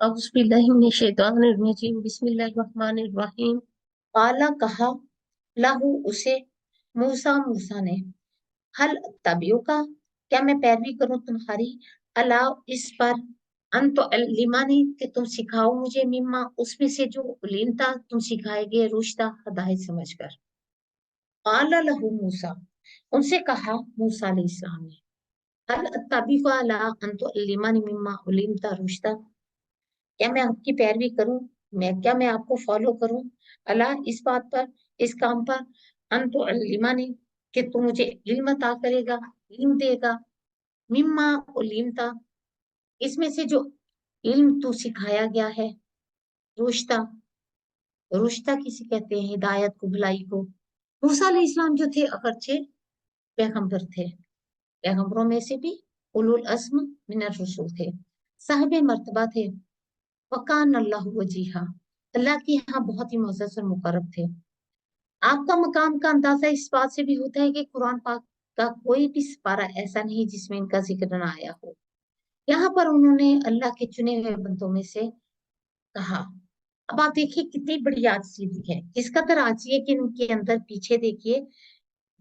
औज़ुबिल्लाहिमिनश्शैतानिर्रजीम बिस्मिल्लाहिर्रहमानिर्रहीम। काला कहा लहू उसे मूसा मूसा ने हल तबियो का क्या मैं पैरवी करूं तुम्हारी अला इस पर अन तो लिमानी कि तुम सिखाओ मुझे मिम्मा उसमें से जो उलीमता तुम सिखाए गए रुश्दा हदायत समझकर। काला लहू मूसा उनसे कहा मूसा अलैहिस्सलाम ने हल तबी को अला अन तो लिमानी मिम्मा उलीमता रुश्दा क्या मैं आपकी पैरवी करूं मैं आपको फॉलो करूं अल्लाह इस बात पर इस काम पर अन तो अल्लिमानी कि तू मुझे इल्म अता करेगा इल्म देगा मिम्मा उलीमता इसमें से जो इल्म तू सिखाया गया है रुश्ता रुश्ता किसे कहते हैं हिदायत को भलाई को। मूसा अलैहिस्सलाम जो थे अगरचे पैगंबर थे पैगंबरों में से भी उलुल अज़्म मिनर रसूल थे साहिब मर्तबा थे वकान अल्लाह वजीहा अल्लाह के यहाँ बहुत ही मुअज़्ज़ज़ और मुकर्रम थे। आपका मकाम का अंदाजा इस बात से भी होता है कि कुरान पाक का कोई भी सिपारा ऐसा नहीं जिसमें इनका जिक्र न आया हो। यहाँ पर उन्होंने अल्लाह के चुने हुए बंदों में से कहा। अब आप देखिए कितनी बड़ी आजिज़ी दी है, किस कदर आजिज़ी है कि इनके अंदर पीछे देखिए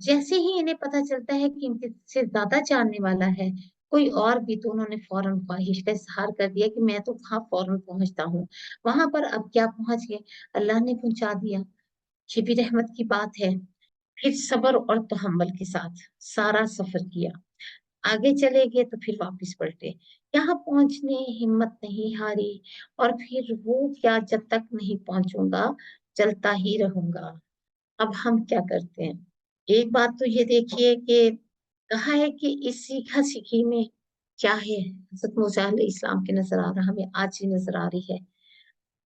जैसे ही इन्हें पता चलता है कि इनके से ज्यादा जानने वाला है कोई और भी तो उन्होंने फौरन ख्वाहिश का इजहार कर दिया कि मैं तो वहां फौरन पहुंचता हूँ। वहां पर अब क्या पहुंच गए, अल्लाह ने पहुंचा दिया। ये भी रहमत की बात है। फिर सब्र और तहम्मुल के साथ सारा सफर किया, आगे चले गए तो फिर वापस पलटे, यहाँ पहुंचने हिम्मत नहीं हारी और फिर वो क्या जब तक नहीं पहुंचूंगा चलता ही रहूंगा। अब हम क्या करते हैं, एक बात तो ये देखिए कि कहा है कि इस सीखा सीखी में क्या है, हज़रत मूसा अलैहिस्सलाम के नजर आ रहा हमें आज ही नजर आ रही है।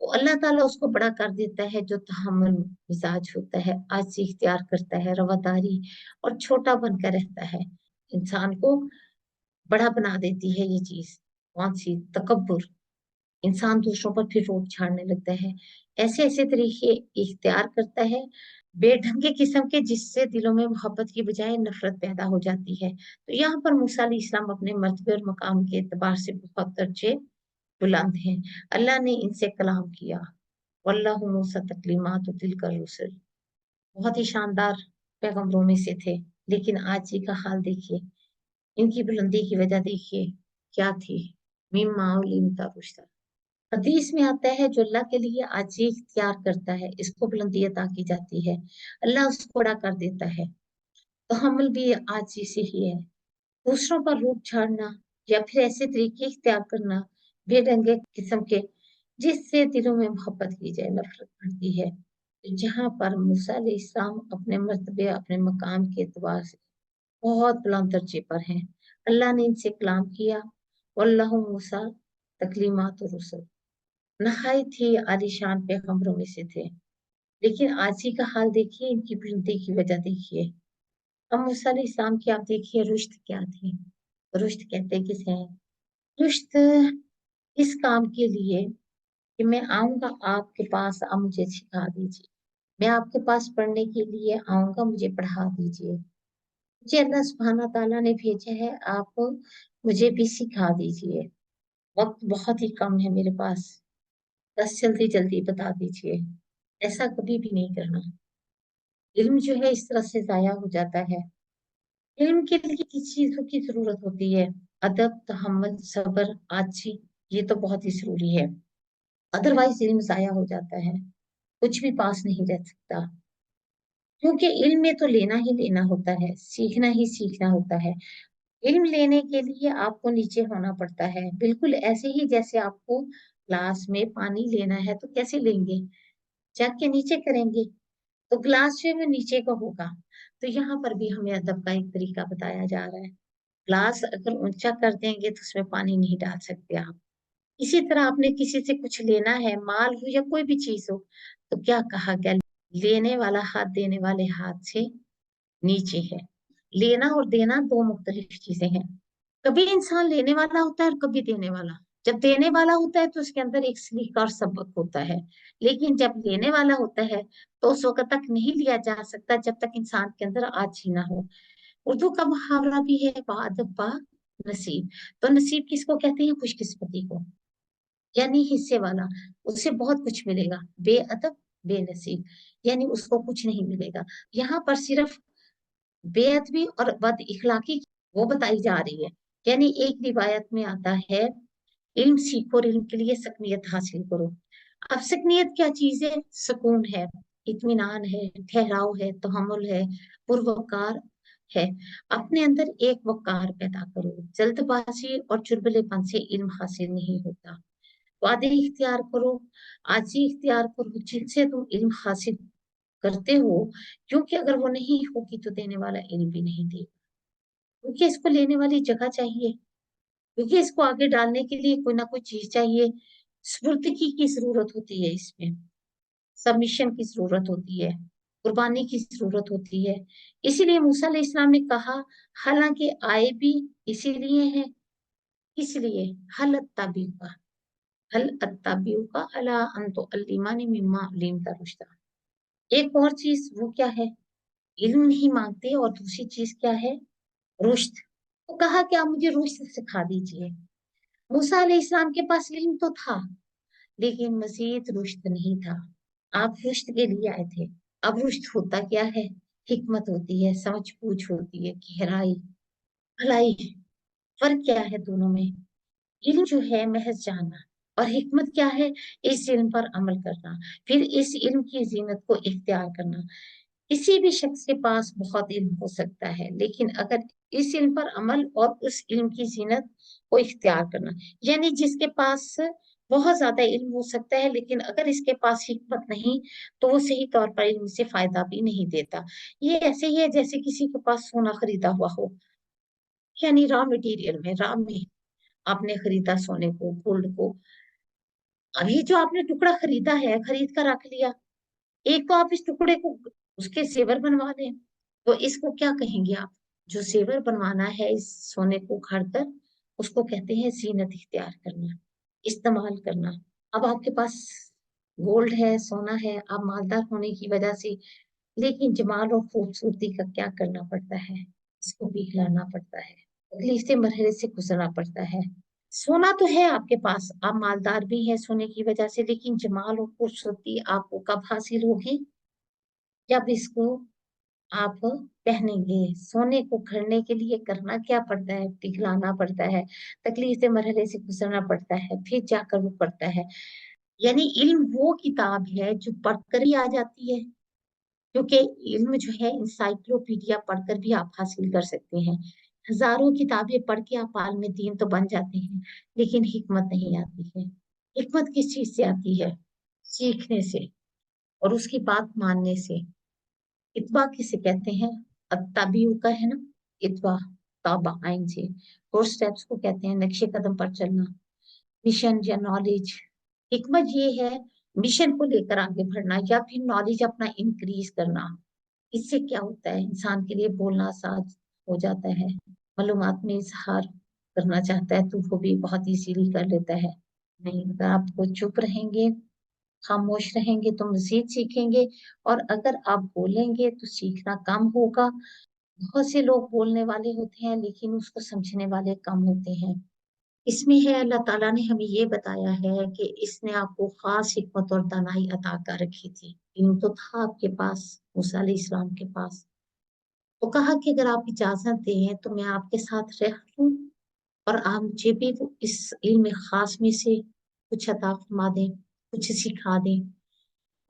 तो अल्लाह ताला उसको बड़ा कर देता है जो तहम्मुल मिजाज होता है, आजी इख्तियार करता है, रवादारी और छोटा बनकर रहता है। इंसान को बड़ा बना देती है ये चीज, कौन सी, तकब्बुर। इंसान दूसरों पर फिर रोब झाड़ने लगता है, ऐसे ऐसे तरीके इख्तियार करता है बेढंगे किस्म के जिससे दिलों में मोहब्बत की बजाय नफरत पैदा हो जाती है। तो यहाँ पर मूसा अलैहिस्सलाम अपने मर्तबे और मकाम के एतबार से बहुत दर्जे बुलंद हैं। अल्लाह ने इनसे कलाम किया, वल्लाहु मूसा तकलीमात तिल कर रुसल, बहुत ही शानदार पैगंबरों में से थे। लेकिन आज जी का हाल देखिए, इनकी बुलंदी की वजह देखिए क्या थी, मिम्मा उलिमता रुश्दा। हदीस में आता है जो अल्लाह के लिए आजी इख्तियार करता है इसको बुलंदी अता की जाती है, अल्लाह उसको बड़ा कर देता है। तो हमल भी आजी से ही है, दूसरों पर रूप झाड़ना या फिर ऐसे तरीके इख्तियार करना बेढंगे किस्म के जिससे दिलों में मोहब्बत की जाए नफरत बढ़ती है। तो जहाँ पर मूसा अलैहिस्सलाम अपने मर्तबे अपने मकाम के एतबार से बहुत बुलंद दर्जे पर हैं, अल्लाह ने इनसे कलाम किया, वल्लाहु मूसा तकलीमात रुसल, नहायत ही आलीशान पैगंबरों में से थे। लेकिन आज ही का हाल देखिए, इनकी बुलंदी की वजह देखिए। अब मूसा अलैहिस्सलाम की आप देखिए रुश्त क्या थी, रुश्त कहते किसे हैं, रुश्त इस काम के लिए कि मैं आऊंगा आपके पास, आप मुझे सिखा दीजिए, मैं आपके पास पढ़ने के लिए आऊंगा, मुझे पढ़ा दीजिए, मुझे अल्लाह सुब्हाना ताला ने भेजा है, आप मुझे भी सिखा दीजिए, वक्त बहुत ही कम है मेरे पास, बस जल्दी जल्दी बता दीजिए। ऐसा कभी भी नहीं करना, इल्म जो है इस तरह से जाया हो जाता है। इल्म के लिए किस चीजों की जरूरत होती है, अदब, तहम्मुल, सब्र, आजी, ये तो बहुत ही जरूरी है। अदरवाइज इल्म जाया हो जाता है, कुछ भी पास नहीं रह सकता। क्योंकि इल्म में तो लेना ही लेना होता है, सीखना ही सीखना होता है। इल्म लेने के लिए आपको नीचे होना पड़ता है, बिल्कुल ऐसे ही जैसे आपको ग्लास में पानी लेना है तो कैसे लेंगे, जग के नीचे करेंगे, तो ग्लास जो है वो नीचे का होगा। तो यहाँ पर भी हमें अदब का एक तरीका बताया जा रहा है, ग्लास अगर ऊंचा कर देंगे तो उसमें पानी नहीं डाल सकते आप। इसी तरह आपने किसी से कुछ लेना है, माल हो या कोई भी चीज हो, तो क्या कहा गया, लेने वाला हाथ देने वाले हाथ से नीचे है। लेना और देना दो मुख्तलिफ चीजें हैं। कभी इंसान लेने वाला होता है और कभी देने वाला। जब देने वाला होता है तो उसके अंदर एक सलीका और सबक होता है, लेकिन जब लेने वाला होता है तो उस वक्त तक नहीं लिया जा सकता जब तक इंसान के अंदर आजी ना हो। उर्दू का मुहावरा भी है, बादब बा नसीब। तो नसीब किसको कहते हैं, खुशकिस्मती को। यानी हिस्से वाला, उससे बहुत कुछ मिलेगा। बेअदब बेनसीब, यानी उसको कुछ नहीं मिलेगा। यहाँ पर सिर्फ बेअदबी और बद इखलाकी वो बताई जा रही है। यानी एक रिवायत में आता है, इल्म सीखो और इल्म के लिए सकनियत हासिल करो। अब सकनियत क्या चीज है? सुकून है, इत्मीनान है, ठहराव है, तहम्मुल है, पुरवकार है। अपने अंदर एक वकार पैदा करो। जल्दबाजी और चुलबुलेपन से इल्म हासिल नहीं होता। वादे इख्तियार करो, आजी इख्तियार करो, जिनसे तुम इल्म हासिल करते हो, क्योंकि अगर वो नहीं होगी तो देने वाला इल्म भी नहीं देगा। क्योंकि इसको लेने वाली जगह चाहिए, क्योंकि इसको आगे डालने के लिए कोई ना कोई चीज चाहिए। स्फूर्तिगी की जरूरत होती है, इसमें सबमिशन की जरूरत होती है, कुर्बानी की जरूरत होती है। इसीलिए मूसा अलैहि इस्लाम ने कहा, हालांकि आए भी इसीलिए हैं, इसलिए हल अत्ताबी का, हल अत्ताबी का अला अंतो अल्लीमानी मिम्मा अल्लीमता रुश्दा। एक और चीज वो क्या है? इल्म नहीं मांगते, और दूसरी चीज क्या है? रुश्द। तो कहा कि आप मुझे रुश्द सिखा दीजिए। मूसा अलैहिस्सलाम के पास इल्म तो था, लेकिन मजीद रुश्द नहीं था। आप रुश्द के लिए आए थे। अब रुश्द होता क्या है? हिकमत होती है, समझ बूझ होती है, गहराई, भलाई। फर्क क्या है दोनों में? इल्म जो है महज जानना, और हिकमत क्या है? इस इल्म पर अमल करना, फिर इस इल्म की जीनत को इख्तियार करना। किसी भी शख्स के पास बहुत इल्म हो सकता है, लेकिन अगर इस इल्म पर अमल और उस इल्म की जीनत को इख्तियार करना, यानी जिसके पास बहुत ज्यादा इल्म हो सकता है, लेकिन अगर इसके पास हिकमत नहीं, तो वो सही तौर पर इल्म से फायदा भी नहीं देता। ये ऐसे ही है जैसे किसी के पास सोना खरीदा हुआ हो, यानी रॉ मटेरियल में, रॉ में आपने खरीदा सोने को, गोल्ड को। अभी जो आपने टुकड़ा खरीदा है, खरीद कर रख लिया, एक तो आप इस टुकड़े को उसके जेवर बनवा दें, तो इसको क्या कहेंगे आप? जो जेवर बनवाना है इस सोने को उखाड़ कर, उसको कहते हैं जीनत इख्तियार करना, इस्तेमाल करना। अब आपके पास गोल्ड है, सोना है, आप मालदार होने की वजह से, लेकिन जमाल और खूबसूरती का क्या करना पड़ता है? इसको भी हिलाना पड़ता है, तकलीफ से मरहले से गुजरना पड़ता है। सोना तो है आपके पास, आप मालदार भी हैं सोने की वजह से, लेकिन जमाल और खूबसूरती आपको कब हासिल होगी? जब इसको आप पहनेंगे। सोने को घड़ने के लिए करना क्या पड़ता है? पिघलाना पड़ता है, तकलीफ से मरहले से गुजरना पड़ता है, फिर जाकर वो पड़ता है। यानी इल्म वो किताब है जो पढ़कर ही आ जाती है, क्योंकि इल्म जो है इंसाइक्लोपीडिया पढ़कर भी आप हासिल कर सकते हैं। हजारों किताबें पढ़ के आप आलिम दीन तो बन जाते हैं, लेकिन हिकमत नहीं आती है। हिकमत किस चीज से आती है? सीखने से, और उसकी बात मानने से। इत्बा किसे कहते हैं? अत्ताबीउ का है ना, इत्बा, ताबा आइन से। फोर स्टेप्स को कहते हैं नक्शे कदम पर चलना, मिशन या नॉलेज। हिकमत ये है मिशन को लेकर आगे बढ़ना, या फिर नॉलेज अपना इंक्रीज करना। इससे क्या होता है? इंसान के लिए बोलना आसान हो जाता है, मालूमात में इजहार करना चाहता है तो वो भी बहुत इजीली कर लेता है। नहीं, अगर आपको चुप रहेंगे, खामोश रहेंगे तो मजीद सीखेंगे, और अगर आप बोलेंगे तो सीखना कम होगा। बहुत से लोग बोलने वाले होते हैं, लेकिन उसको समझने वाले कम होते हैं। इसमें है, अल्लाह ताला ने हमें ये बताया है कि इसने आपको खास हिकमत और दानाई अता कर रखी थी। इल्म तो था आपके पास, मूसा अलैहिस्सलाम के पास। तो कहा कि अगर आप इजाजत दें तो मैं आपके साथ रह लूं, और आप मुझे भी वो इस इल्म खास में से कुछ अता फरमा दें, कुछ सिखा दें।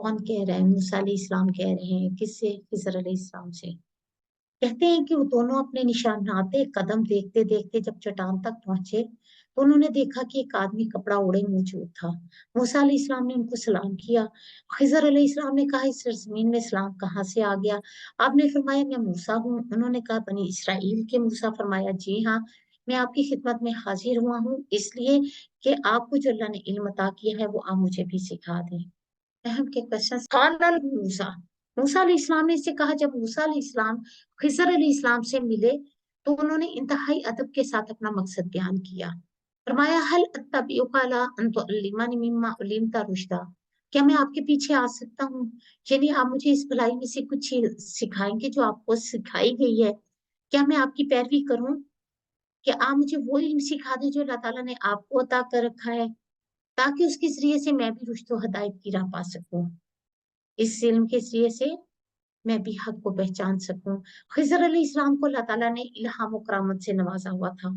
कौन कह रहा है? मूसा अलैहिस्सलाम कह रहे हैं। किससे? खिज़र अलैहिस्सलाम से। कहते हैं कि वो दोनों अपने निशानाते कदम देखते देखते जब चट्टान तक पहुंचे, तो उन्होंने देखा कि एक आदमी कपड़ा ओढ़े मौजूद था। मूसा अलैहिस्सलाम ने उनको सलाम किया। खिजर अलैहिस्सलाम ने कहा, इस सरजमीन में सलाम कहाँ से आ गया? आपने फरमाया, मैं मूसा हूँ। उन्होंने कहा, बनी इसराइल के मूसा? फरमाया, जी हाँ, मैं आपकी खिदमत में हाजिर हुआ हूँ, इसलिए कि आपको जो अल्लाह ने इल्म अता किया है वो आप मुझे भी सिखा दें। अहम के क्वेश्चन। कालल मूसा, मूसा अलैहिस्सलाम ने इससे कहा। जब मूसा अलैहिस्सलाम खिज़र अलैहिस्सलाम से मिले, तो उन्होंने इंतहाई अदब के साथ अपना मकसद बयान किया। फरमाया, हल अत्तबिउका अला अन तुअल्लिमनी मिम्मा उल्लिमता रुश्दा। क्या मैं आपके पीछे आ सकता हूँ? यानी आप मुझे इस भलाई में से कुछ चीज सिखाएंगे जो आपको सिखाई गई है? क्या मैं आपकी पैरवी करूं? कि आप मुझे वो इल्म सिखा दें जो अल्लाह ताला ने आपको अता कर रखा है? تاکہ اس کے ذریعے سے میں بھی رشد و ہدایت کی راہ پا سکوں، اس علم کے ذریعے سے میں بھی حق کو پہچان سکوں۔ خضر علیہ السلام کو اللہ تعالیٰ نے الہام و کرامت سے نوازا ہوا تھا،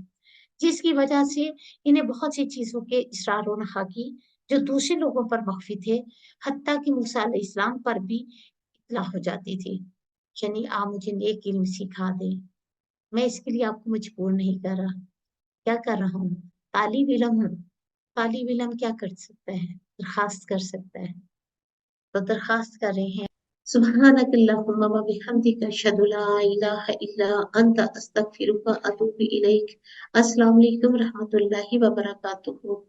جس کی وجہ سے انہیں بہت سی چیزوں کے اصرار و نہا کی جو دوسرے لوگوں پر مخفی تھے، حتیٰ کہ موسیٰ علیہ السلام پر بھی اطلاع ہو جاتی تھی۔ یعنی آپ مجھے نیک علم سکھا دیں، میں اس کے لیے آپ کو مجبور نہیں کر رہا، کیا کر رہا ہوں، طالب علم ہوں۔ طالب علم کیا کر سکتا ہے؟ درخواست کر سکتا ہے، تو درخواست کر رہے ہیں سبحانک اللہم و بحمدک اشہد لا الہ الا انت استغفرک و اتوب الیک۔ السلام علیکم رحمۃ اللہ وبرکاتہ۔